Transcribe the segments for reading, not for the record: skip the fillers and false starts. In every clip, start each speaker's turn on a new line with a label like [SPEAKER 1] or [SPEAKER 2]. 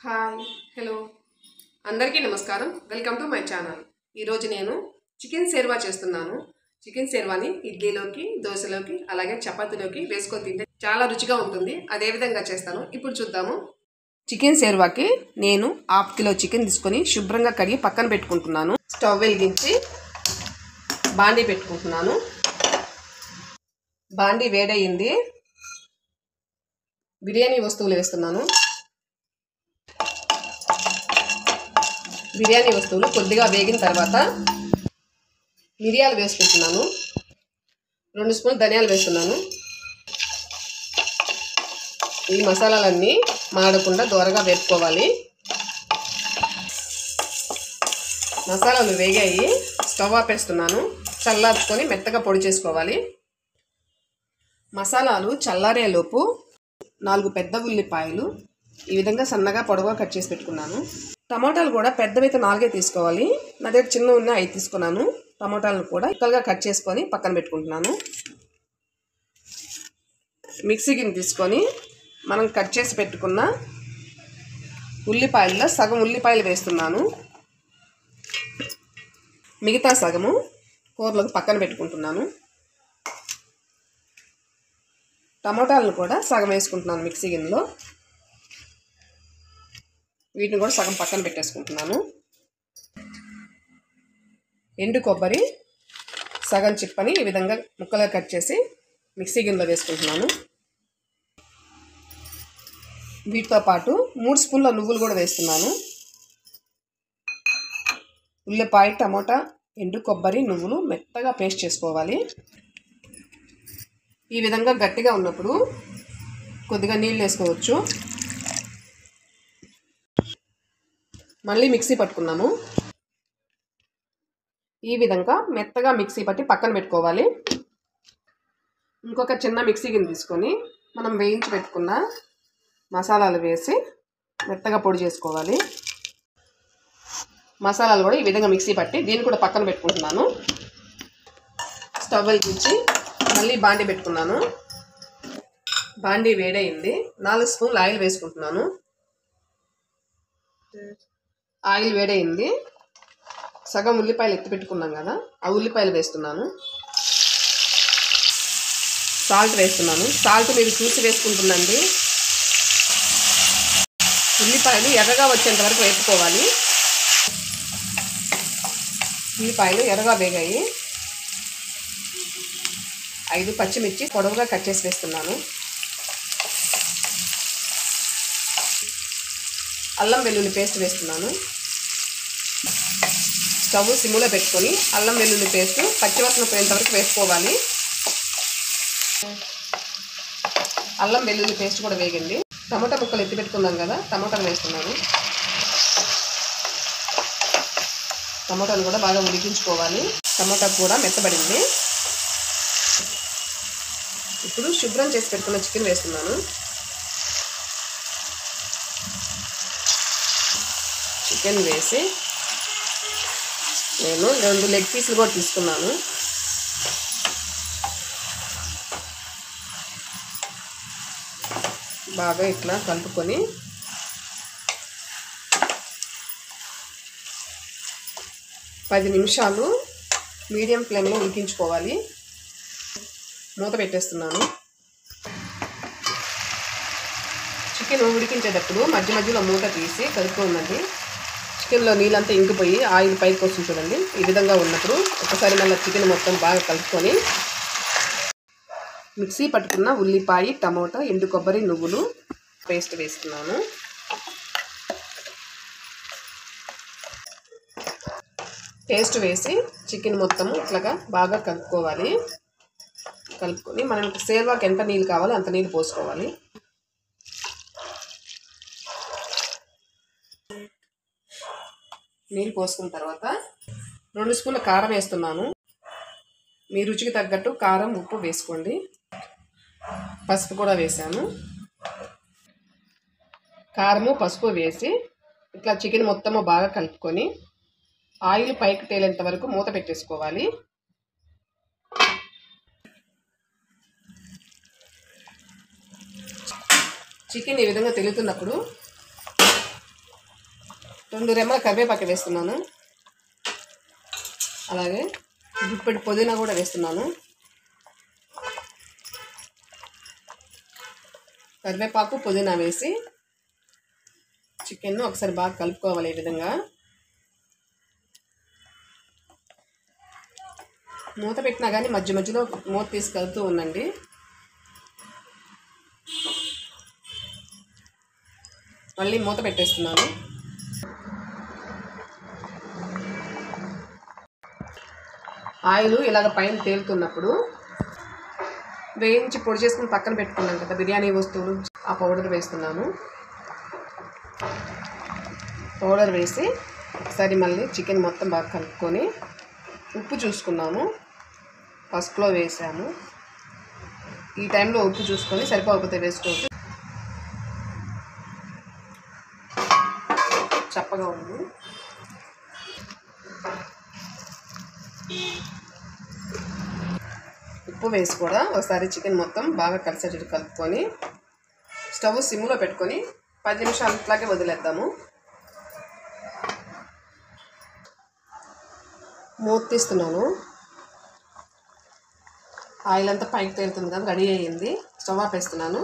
[SPEAKER 1] Hi hello అందరికీ నమస్కారం. Welcome to my channel. ఈరోజు నేను చికెన్ షేర్వా చేస్తున్నాను. చికెన్ షేర్వాని ఇడ్లీలోకి, దోశలోకి, అలాగే చపాతీలోకి వేసుకొని తింటే చాలా రుచిగా ఉంటుంది. అదే విధంగా చేస్తాను. ఇప్పుడు చూద్దాము. చికెన్ షేర్వాకి నేను 1/2 కిలో చికెన్ తీసుకొని శుభ్రంగా కడిగి పక్కన పెట్టుకుంటున్నాను. స్టవ్ వెలిగించి బాండీ పెట్టుకుంటున్నాను. బాండీ వేడయింది. బిర్యానీ వస్తువులు వేస్తున్నాను. బిర్యానీ వస్తువులు కొద్దిగా వేగిన తర్వాత మిరియాలు వేసుకుంటున్నాను. 2 స్పూన్లు ధనియాలు వేస్తున్నాను. ఈ మసాలాలన్నీ మాడకుండా దోరగా వేపుకోవాలి. మసాలాలు వేగాయి. స్టవ్ ఆపేస్తున్నాను. చల్లార్చుకొని మెత్తగా పొడి చేసుకోవాలి. మసాలాలు చల్లారేలోపు 4 పెద్ద ఉల్లిపాయలు ఈ విధంగా సన్నగా పొడవుగా కట్ చేసి పెట్టుకున్నాను. టమాటాలు కూడా పెద్దవైతే 4 తీసుకోవాలి. నా దగ్గర చిన్న ఉన్న 5 తీసుకున్నాను. టమాటాలను కూడా ముక్కలుగా కట్ చేసుకొని పక్కన పెట్టుకుంటున్నాను. మిక్సీ గిన్నె తీసుకొని మనం కట్ చేసి పెట్టుకున్న ఉల్లిపాయల్లో సగం ఉల్లిపాయలు వేస్తున్నాను. మిగతా సగము కూరలోకి పక్కన పెట్టుకుంటున్నాను. టమాటాలను కూడా సగం వేసుకుంటున్నాను మిక్సీ గిన్నెలో. వీటిని కూడా సగం పక్కన పెట్టేసుకుంటున్నాను. ఎండు కొబ్బరి సగం చిప్పని ఈ విధంగా ముక్కలుగా కట్ చేసి మిక్సీ గిన్నెలో వేసుకుంటున్నాను. వీటితో పాటు 3 స్పూన్ల నువ్వులు కూడా వేస్తున్నాను. ఉల్లిపాయ, టమోటా, ఎండు కొబ్బరి, నువ్వులు మెత్తగా పేస్ట్ చేసుకోవాలి. ఈ విధంగా గట్టిగా ఉన్నప్పుడు కొద్దిగా నీళ్ళు వేసుకోవచ్చు. మళ్ళీ మిక్సీ పట్టుకున్నాము. ఈ విధంగా మెత్తగా మిక్సీ పట్టి పక్కన పెట్టుకోవాలి. ఇంకొక చిన్న మిక్సీ గిన్నె తీసుకొని మనం వేయించి పెట్టుకున్న మసాలాలు వేసి మెత్తగా పొడి చేసుకోవాలి. మసాలాలు కూడా ఈ విధంగా మిక్సీ పట్టి దీన్ని కూడా పక్కన పెట్టుకుంటున్నాను. స్టవ్ వెలిగించి మళ్ళీ బాండీ పెట్టుకున్నాను. బాండీ వేడయింది. 4 స్పూన్లు ఆయిల్ వేసుకుంటున్నాను. ఆయిల్ వేడయింది. సగం ఉల్లిపాయలు ఎత్తి పెట్టుకున్నాం కదా, ఆ ఉల్లిపాయలు వేస్తున్నాను. సాల్ట్ వేస్తున్నాను. సాల్ట్ మీరు చూసి వేసుకుంటుందండి. ఉల్లిపాయలు ఎర్రగా వచ్చేంత వరకు వేపుకోవాలి. ఉల్లిపాయలు ఎర్రగా వేగాయి. 5 పచ్చిమిర్చి పొడవుగా కట్ చేసి వేస్తున్నాను. అల్లం వెల్లుల్లి పేస్ట్ వేస్తున్నాను. స్టవ్ సిమ్లో పెట్టుకొని అల్లం వెల్లుల్లి పేస్ట్ పచ్చివాసన పోయేంత వరకు వేసుకోవాలి. అల్లం వెల్లుల్లి పేస్ట్ కూడా వేగింది. టమాటా ముక్కలు ఎత్తి పెట్టుకున్నాం కదా, టమాటాలు వేస్తున్నాను. టమాటాలు కూడా బాగా ఉడికించుకోవాలి. టమాటా కూడా మెత్తబడింది. ఇప్పుడు శుభ్రం చేసి పెట్టుకున్న చికెన్ వేస్తున్నాను. చికెన్ వేసి నేను 2 లెగ్ పీసులు కూడా తీసుకున్నాను. బాగా ఇట్లా కలుపుకొని పది నిమిషాలు మీడియం ఫ్లేమ్లో ఉడికించుకోవాలి. మూత పెట్టేస్తున్నాను. చికెన్ ఉడికించేటప్పుడు మధ్య మధ్యలో మూత తీసి కలుపుకోండి. చికెన్లో నీళ్ళంతా ఇంకిపోయి ఆయిల్ పైకి వస్తుంది చూడండి. ఈ విధంగా ఉన్నప్పుడు ఒకసారి మళ్ళీ చికెన్ మొత్తం బాగా కలుపుకొని మిక్సీ పట్టుకున్న ఉల్లిపాయ, టమోటా, ఎండు కొబ్బరి, నువ్వులు పేస్ట్ వేస్తున్నాను. పేస్ట్ వేసి చికెన్ మొత్తము ఇట్లాగా బాగా కలుపుకోవాలి. కలుపుకొని మనకి షేర్వాకి ఎంత నీళ్ళు కావాలో అంత నీళ్ళు పోసుకోవాలి. నీళ్ళు పోసుకున్న తర్వాత 2 స్పూన్ల కారం వేస్తున్నాను. మీ రుచికి తగ్గట్టు కారం, ఉప్పు వేసుకోండి. పసుపు కూడా వేసాను. కారము, పసుపు వేసి ఇట్లా చికెన్ మొత్తము బాగా కలుపుకొని ఆయిల్ పైకి తేలేంత వరకు మూత పెట్టేసుకోవాలి. చికెన్ ఈ విధంగా తెలుతున్నప్పుడు 2 రెమ్మల కరివేపాకు వేస్తున్నాను. అలాగే గుప్పెడు పుదీనా కూడా వేస్తున్నాను. కరివేపాకు పుదీనా వేసి చికెన్ను ఒకసారి బాగా కలుపుకోవాలి. ఈ విధంగా మూత పెట్టినా కానీ మధ్య మధ్యలో మూత తీసి కలుపుతూ ఉండండి. మళ్ళీ మూత పెట్టేస్తున్నాను. ఆయిల్ ఇలాగ పైన తేలుతున్నప్పుడు వేయించి పొడి చేసుకుని పక్కన పెట్టుకున్నాం కదా బిర్యానీ వస్తువులు, ఆ పౌడర్ వేస్తున్నాను. పౌడర్ వేసి ఒకసారి మళ్ళీ చికెన్ మొత్తం బాగా కలుపుకొని ఉప్పు చూసుకున్నాము. ఫస్ట్లో వేసాము. ఈ టైంలో ఉప్పు చూసుకొని సరిపోకపోతే వేసుకోవచ్చు. చప్పగా ఉంది. ఉప్పు వేసి కూడా ఒకసారి చికెన్ మొత్తం బాగా కలిసేటట్టు కలుపుకొని స్టవ్ సిమ్లో పెట్టుకొని 10 నిమిషాలు ఇట్లాగే వదిలేద్దాము. మూత తీస్తున్నాను. ఆయిల్ అంతా పైకి తేలుతుంది కదా, రెడీ అయ్యింది. స్టవ్ ఆపేస్తున్నాను.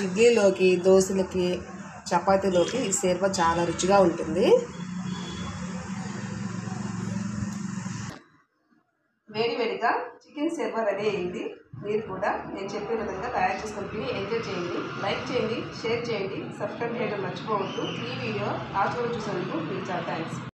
[SPEAKER 1] ఇడ్లీలోకి, దోశలకి, చపాతీలోకి ఈ షేర్వా చాలా రుచిగా ఉంటుంది. వేడివేడిగా చికెన్ షేర్వా రెడీ అయింది. మీరు కూడా నేను చెప్పే విధంగా తయారు చేసుకొని తిని ఎంజాయ్ చేయండి. లైక్ చేయండి, షేర్ చేయండి, సబ్స్క్రైబ్ చేయడం మర్చిపోవద్దు. ఈ వీడియో ఆచరణ చూసినందుకు మీకు చాలా థ్యాంక్స్.